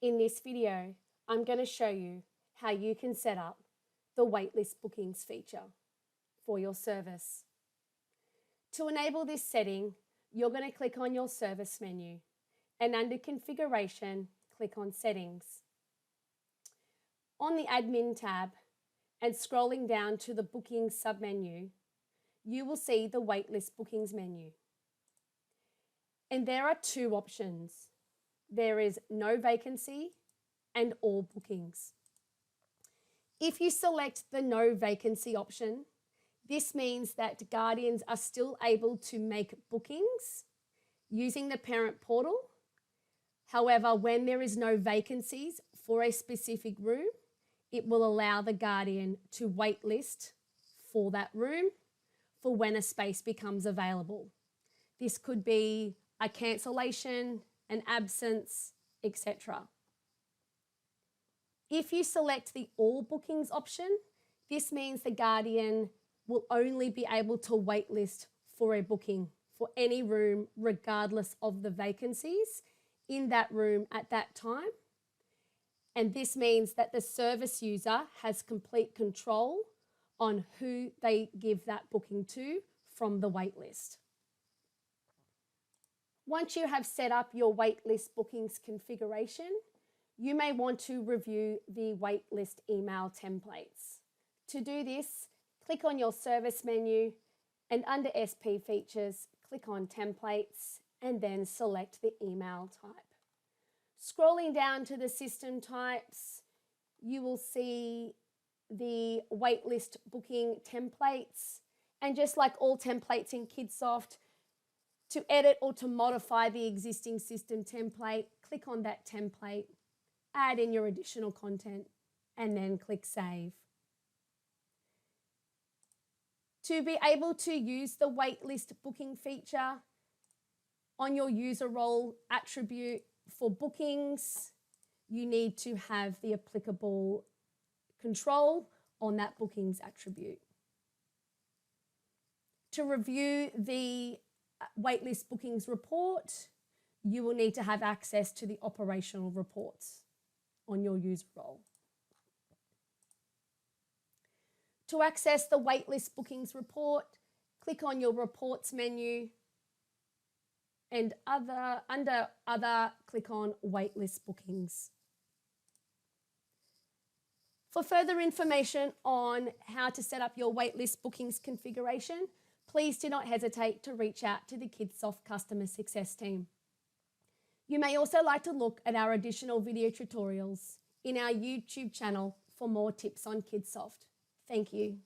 In this video, I'm going to show you how you can set up the waitlist bookings feature for your service. To enable this setting, you're going to click on your service menu and under Configuration, click on Settings. On the Admin tab and scrolling down to the Bookings submenu, you will see the Waitlist Bookings menu. And there are two options. There is No Vacancy and All Bookings. If you select the No Vacancy option, this means that guardians are still able to make bookings using the parent portal. However, when there is no vacancies for a specific room, it will allow the guardian to waitlist for that room for when a space becomes available. This could be a cancellation, an absence, etc. If you select the All Bookings option, this means the guardian will only be able to waitlist for a booking for any room regardless of the vacancies in that room at that time. And this means that the service user has complete control on who they give that booking to from the waitlist. Once you have set up your waitlist bookings configuration, you may want to review the waitlist email templates. To do this, click on your service menu and under SP features, click on templates and then select the email type. Scrolling down to the system types, you will see the waitlist booking templates, and just like all templates in Kidsoft, to edit or to modify the existing system template, click on that template, add in your additional content, and then click Save. To be able to use the waitlist booking feature on your user role attribute for bookings, you need to have the applicable control on that bookings attribute. To review the waitlist bookings report, you will need to have access to the operational reports on your user role. To access the waitlist bookings report, click on your reports menu and under other, click on waitlist bookings. For further information on how to set up your waitlist bookings configuration, please do not hesitate to reach out to the Kidsoft customer success team. You may also like to look at our additional video tutorials in our YouTube channel for more tips on Kidsoft. Thank you.